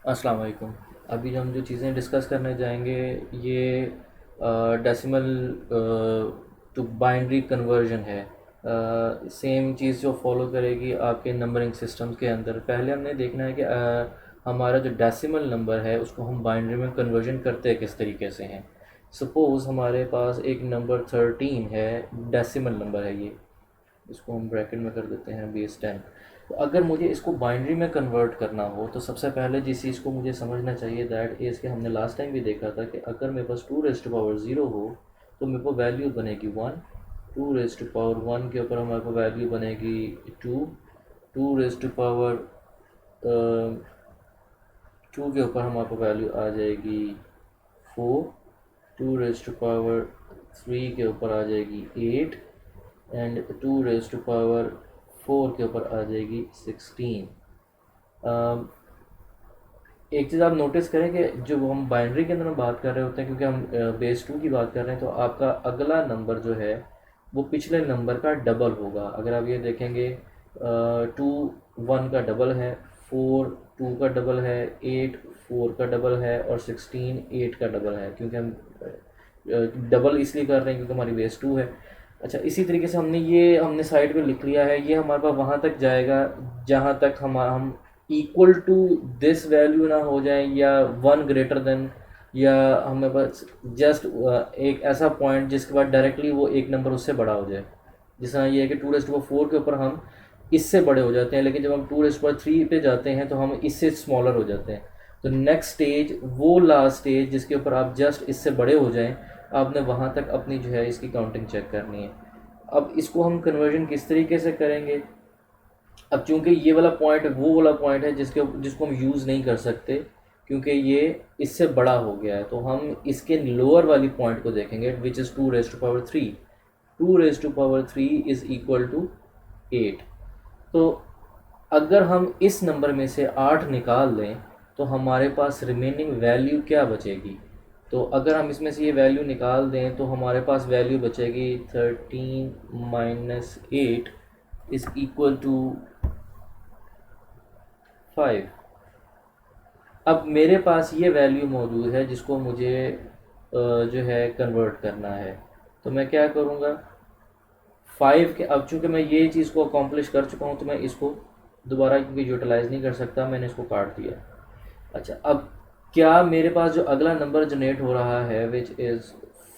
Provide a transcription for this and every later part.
अस्सलाम वालेकुम। अभी जो हम जो चीज़ें डिस्कस करने जाएंगे ये डेसिमल टू बाइनरी कन्वर्जन है। सेम चीज़ जो फॉलो करेगी आपके नंबरिंग सिस्टम्स के अंदर। पहले हमने देखना है कि हमारा जो डेसिमल नंबर है उसको हम बाइनरी में कन्वर्जन करते किस तरीके से हैं। सपोज़ हमारे पास एक नंबर 13 है, डेसिमल नंबर है ये। इसको हम ब्रैकेट में कर देते हैं बेस 10। तो अगर मुझे इसको बाइनरी में कन्वर्ट करना हो तो सबसे पहले जिस चीज़ को मुझे समझना चाहिए दैट इज़ कि हमने लास्ट टाइम भी देखा था कि अगर मेरे पास 2 रेज़ टू पावर 0 हो तो मेरे को वैल्यू बनेगी 1। 2 रेज़ टू पावर 1 के ऊपर हमारे को वैल्यू बनेगी 2। 2 रेज़ टू पावर 2 के ऊपर हमारे को वैल्यू आ जाएगी 4। 2 रेज़ टू पावर 3 के ऊपर आ जाएगी 8 एंड 2 रेज़ टू पावर 4 के ऊपर आ जाएगी 16। एक चीज़ आप नोटिस करें कि जब हम बाइनरी के अंदर में बात कर रहे होते हैं, क्योंकि हम बेस 2 की बात कर रहे हैं, तो आपका अगला नंबर जो है वो पिछले नंबर का डबल होगा। अगर आप ये देखेंगे 2 1 का डबल है, 4 2 का डबल है, 8 4 का डबल है और 16 8 का डबल है। क्योंकि हम डबल इसलिए कर रहे हैं क्योंकि हमारी बेस 2 है। अच्छा, इसी तरीके से हमने साइड पे लिख लिया है। ये हमारे पास वहाँ तक जाएगा जहाँ तक हम इक्वल टू दिस वैल्यू ना हो जाए या 1 ग्रेटर देन, या हमें बस जस्ट एक ऐसा पॉइंट जिसके बाद डायरेक्टली वो एक नंबर उससे बड़ा हो जाए। जिस तरह ये है कि 2 रेज़ टू पावर 4 के ऊपर हम इससे बड़े हो जाते हैं, लेकिन जब हम 2 रेज़ टू पावर 3 पे जाते हैं तो हम इससे स्मॉलर हो जाते हैं। तो नेक्स्ट स्टेज, वो लास्ट स्टेज जिसके ऊपर आप जस्ट इससे बड़े हो जाएं, आपने वहाँ तक अपनी जो है इसकी काउंटिंग चेक करनी है। अब इसको हम कन्वर्जन किस तरीके से करेंगे। अब चूंकि ये वाला पॉइंट वो वाला पॉइंट है जिसको हम यूज़ नहीं कर सकते क्योंकि ये इससे बड़ा हो गया है, तो हम इसके लोअर वाली पॉइंट को देखेंगे which is 2 raise to power 3। 2 raise to power 3 is equal to 8। तो अगर हम इस नंबर में से 8 निकाल दें तो हमारे पास रिमेनिंग वैल्यू क्या बचेगी। तो अगर हम इसमें से ये वैल्यू निकाल दें तो हमारे पास वैल्यू बचेगी 13 - 8 इज़ इक्वल टू 5। अब मेरे पास ये वैल्यू मौजूद है जिसको मुझे जो है कन्वर्ट करना है। तो मैं क्या करूँगा, 5 के, अब चूँकि मैं ये चीज़ को अकॉम्प्लिश कर चुका हूँ तो मैं इसको दोबारा क्योंकि यूटिलाइज़ नहीं कर सकता, मैंने इसको काट दिया। अच्छा, अब क्या मेरे पास जो अगला नंबर जनरेट हो रहा है विच इज़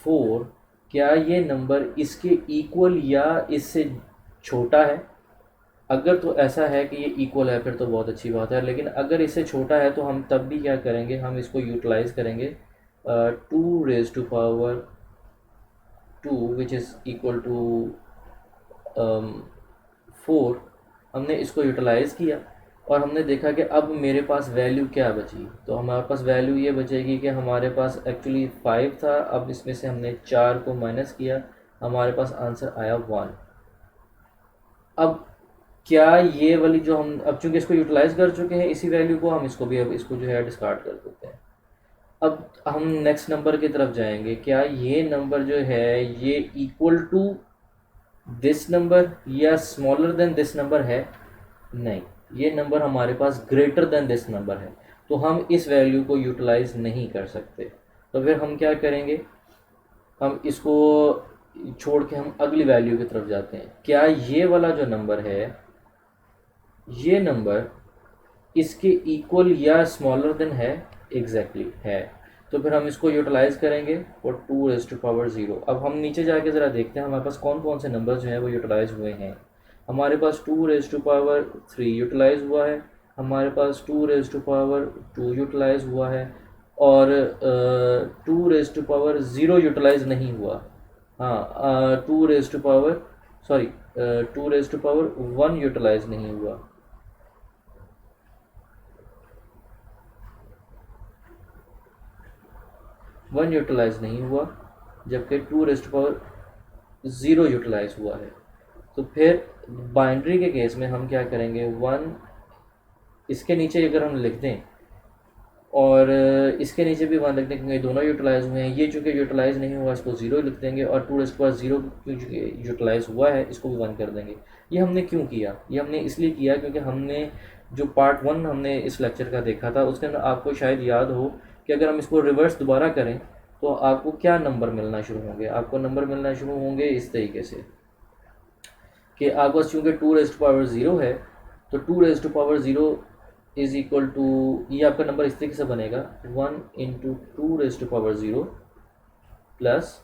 4, क्या ये नंबर इसके इक्वल या इससे छोटा है। अगर तो ऐसा है कि ये इक्वल है फिर तो बहुत अच्छी बात है, लेकिन अगर इससे छोटा है तो हम तब भी क्या करेंगे, हम इसको यूटिलाइज़ करेंगे 2 raise to power 2 which is equal to 4। हमने इसको यूटिलाइज़ किया और हमने देखा कि अब मेरे पास वैल्यू क्या बची। तो हमारे पास वैल्यू ये बचेगी कि हमारे पास एक्चुअली 5 था, अब इसमें से हमने 4 को माइनस किया, हमारे पास आंसर आया 1। अब क्या ये वाली जो हम अब चूंकि इसको यूटिलाइज कर चुके हैं इसी वैल्यू को, हम इसको भी अब इसको जो है डिस्कार्ड कर देते हैं। अब हम नेक्स्ट नंबर की तरफ जाएंगे। क्या ये नंबर जो है ये इक्वल टू दिस नंबर या स्मॉलर देन दिस नंबर है। नहीं, ये नंबर हमारे पास ग्रेटर देन दिस नंबर है, तो हम इस वैल्यू को यूटिलाइज नहीं कर सकते। तो फिर हम क्या करेंगे, हम इसको छोड़ के हम अगली वैल्यू की तरफ जाते हैं। क्या ये वाला जो नंबर है, ये नंबर इसके इक्वल या स्मॉलर देन है। एग्जैक्टली है। तो फिर हम इसको यूटिलाइज करेंगे और 2 रेज़ टू पावर 0। अब हम नीचे जाके ज़रा देखते हैं हमारे पास कौन कौन से नंबर जो हैं वो यूटिलाइज हुए हैं। हमारे पास 2 रेज़ टू पावर 3 यूटिलाइज हुआ है, हमारे पास 2 रेज़ टू पावर 2 यूटिलाइज हुआ है, और 2 रेज़ टू पावर 0 यूटिलाइज नहीं हुआ। हाँ, 2 रेज़ टू पावर 1 यूटिलाइज नहीं हुआ। 1 यूटिलाइज नहीं हुआ, जबकि 2 रेज़ टू पावर 0 यूटिलाइज हुआ है। तो फिर बाइनरी के केस में हम क्या करेंगे, 1 इसके नीचे अगर हम लिख दें और इसके नीचे भी 1 लिख दें क्योंकि दोनों यूटिलाइज हुए हैं। ये चूँकि यूटिलाइज नहीं हुआ इसको 0 लिख देंगे, और 2 रेज़ टू पावर 0 क्योंकि यूटिलाइज हुआ है इसको भी 1 कर देंगे। ये हमने क्यों किया, ये हमने इसलिए किया क्योंकि हमने जो पार्ट 1 हमने इस लेक्चर का देखा था उसके अंदर आपको शायद याद हो कि अगर हम इसको रिवर्स दोबारा करें तो आपको क्या नंबर मिलना शुरू होंगे। आपको नंबर मिलना शुरू होंगे इस तरीके से कि आपके पास चूँकि 2⁻0 है तो 2⁻0 इज़ इक्वल टू, ये आपका नंबर इस तरीके से बनेगा 1 × 2⁻0 प्लस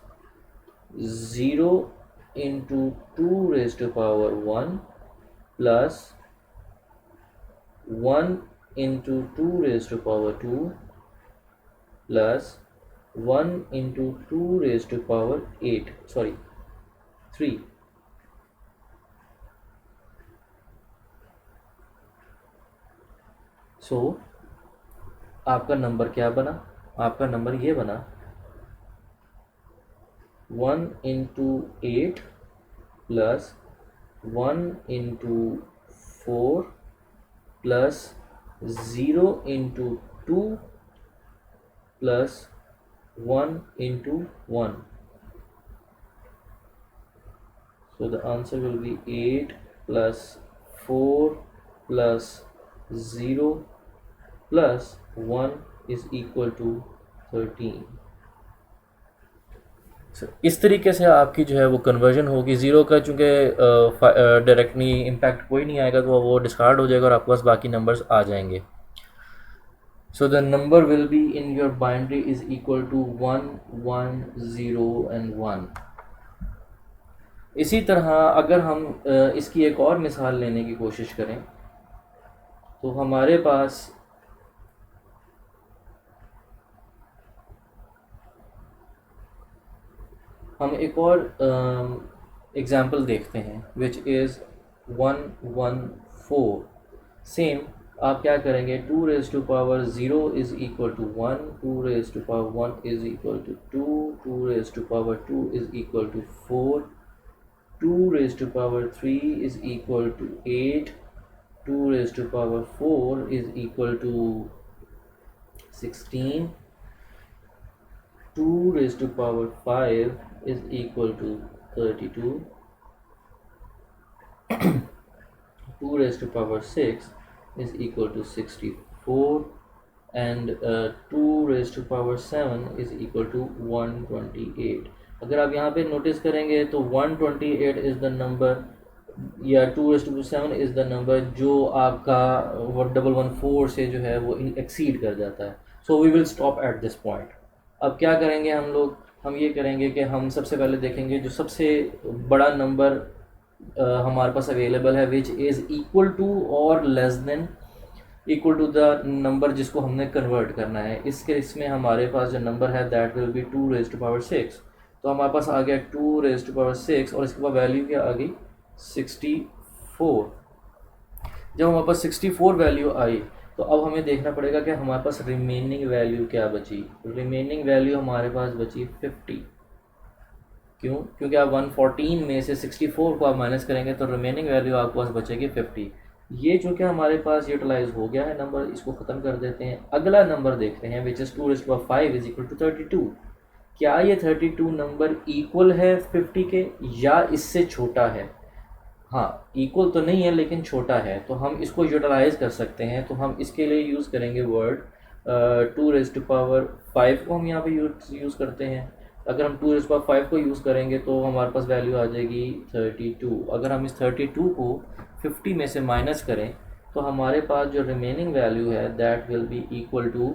0 × 2⁻1 प्लस 1 × 2⁻2 प्लस 1 × 2⁸, सॉरी 3। सो आपका नंबर क्या बना? आपका नंबर ये बना 1 × 8 plus 1 × 4 plus 0 × 2 plus 1 × 1। So the answer will be 8 plus 4 plus 0 plus 1 is equal to 13। इस तरीके से आपकी जो है वो कन्वर्जन होगी। ज़ीरो का चूँकि डायरेक्टली इम्पैक्ट कोई नहीं आएगा तो वो डिस्कार्ड हो जाएगा और आपके पास बाकी नंबर्स आ जाएंगे। So the number will be in your binary is equal to 1 1 0 and 1। इसी तरह अगर हम इसकी एक और मिसाल लेने की कोशिश करें तो हमारे पास हम एक और एग्ज़ाम्पल देखते हैं विच इज़ 114। सेम आप क्या करेंगे, 2⁻0 is equal to 1, 2⁻1 is equal to 2, 2⁻2 is equal to 4, 2⁻3 is equal to 8, 2⁻4 is equal to 16, 2⁵ is equal to 32, 2⁶ is equal to 64 and 2�7 is equal to 128। अगर आप यहाँ पे नोटिस करेंगे तो 128 इज़ द नंबर या 2�7 इज़ द नंबर जो आपका 114 से जो है वो एक्सीड कर जाता है। So we will stop at this point. अब क्या करेंगे हम लोग, हम ये करेंगे कि हम सबसे पहले देखेंगे जो सबसे बड़ा नंबर हमारे पास अवेलेबल है विच इज़ इक्वल टू और less than equal to the number जिसको हमने कन्वर्ट करना है। इस केस में हमारे पास जो नंबर है दैट विल बी 2⁻6। तो हमारे पास आ गया 2⁻6 और इसके बाद वैल्यू क्या आ गई 64। जब हमारे पास 64 वैल्यू आई तो अब हमें देखना पड़ेगा कि हमारे पास रिमेनिंग वैल्यू क्या बची। रिमेनिंग वैल्यू हमारे पास बची 50। क्यों? क्योंकि आप 114 में से 64 को आप माइनस करेंगे तो रिमेनिंग वैल्यू आपके पास बचेगी 50। ये चूँकि हमारे पास यूटिलाइज हो गया है नंबर, इसको ख़त्म कर देते हैं। अगला नंबर देखते हैं which is 2⁵ is equal to 32। क्या ये 32 नंबर इक्वल है 50 के या इससे छोटा है? हाँ, इक्वल तो नहीं है लेकिन छोटा है, तो हम इसको यूटिलाइज़ कर सकते हैं। तो हम इसके लिए यूज़ करेंगे वर्ड 2⁵ को हम यहाँ पे यूज़ करते हैं। अगर हम 2⁵ को यूज़ करेंगे तो हमारे पास वैल्यू आ जाएगी 32। अगर हम इस 32 को 50 में से माइनस करें तो हमारे पास जो रिमेनिंग वैल्यू है that will be equal to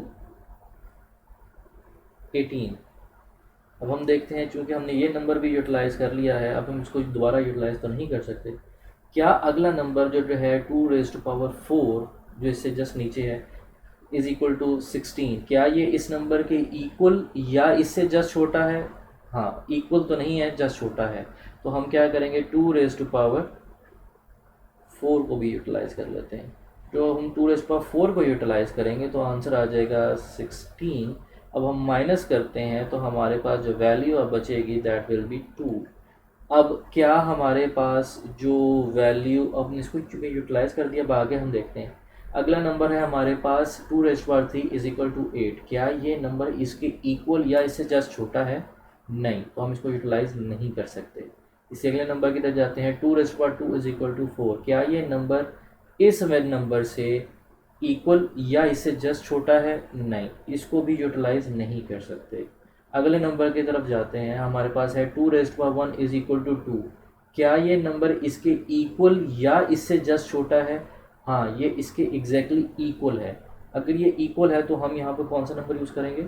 18। अब हम देखते हैं, चूँकि हमने ये नंबर भी यूटिलाइज़ कर लिया है, अब हम इसको दोबारा यूटिलाइज़ तो नहीं कर सकते। क्या अगला नंबर जो है 2⁴ जो इससे जस्ट नीचे है इज़ इक्वल टू 16, क्या ये इस नंबर के इक्वल या इससे जस्ट छोटा है? हाँ, इक्वल तो नहीं है, जस्ट छोटा है। तो हम क्या करेंगे 2⁴ को भी यूटिलाइज़ कर लेते हैं। तो हम 2⁴ को यूटिलाइज़ करेंगे तो आंसर आ जाएगा 16। अब हम माइनस करते हैं तो हमारे पास जो वैल्यू अब बचेगी दैट विल बी 2। अब क्या हमारे पास जो वैल्यू, अब इसको चूँकि यूटिलाइज़ कर दिया, अब आगे हम देखते हैं। अगला नंबर है हमारे पास 2⁵ इज इक्वल टू 8। क्या ये नंबर इसके इक्वल या इससे जस्ट छोटा है? नहीं, तो हम इसको यूटिलाइज़ नहीं कर सकते। इससे अगले नंबर की तरफ जाते हैं 2⁵ इज इक्वल टू 4। क्या ये नंबर इस नंबर से इक्वल या इससे जस्ट छोटा है, नहीं, इसको भी यूटिलाइज नहीं कर सकते। अगले नंबर की तरफ जाते हैं, हमारे पास है 2⁻1 इज इक्वल टू 2। क्या ये नंबर इसके इक्वल या इससे जस्ट छोटा है? हाँ, ये इसके एग्जैक्टली इक्वल है। अगर ये इक्वल है तो हम यहाँ पर कौन सा नंबर यूज़ करेंगे?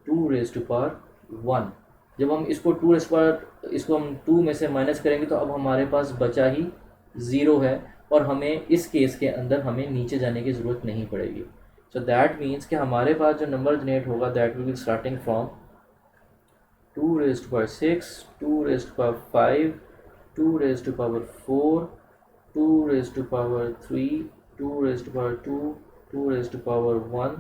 2⁻1। जब हम इसको इसको हम 2 में से माइनस करेंगे तो अब हमारे पास बचा ही 0 है, और हमें इस केस के अंदर हमें नीचे जाने की ज़रूरत नहीं पड़ेगी। सो दैट मीन्स कि हमारे पास जो नंबर जनरेट होगा that will be starting from 2⁻6, 2⁻5, 2⁻4, 2⁻3, 2⁻2, 2⁻1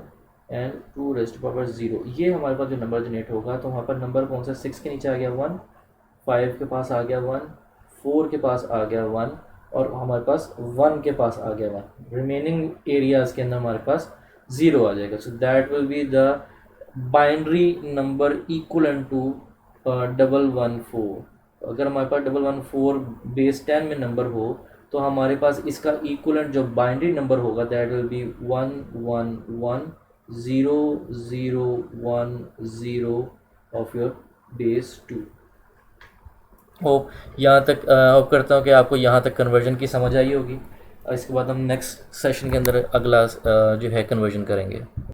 and 2⁻0। ये हमारे पास जो नंबर जनरेट होगा, तो वहाँ पर नंबर कौन सा 6 के नीचे आ गया 1, 5 के पास आ गया 1, 4 के पास आ गया 1, और हमारे पास 1 के पास आ गया 1। रिमेनिंग एरियाज़ के अंदर हमारे पास 0 आ जाएगा। So that will be the binary number equal to 114। अगर हमारे पास 114 बेस 10 में नंबर हो तो हमारे पास इसका इक्वलेंट जो बाइनरी नंबर होगा that will B 1110010 of your base 2। Hope यहाँ तक होप करता हूँ कि आपको यहाँ तक कन्वर्जन की समझ आई होगी। इसके बाद हम नेक्स्ट सेशन के अंदर अगला जो है कन्वर्जन करेंगे।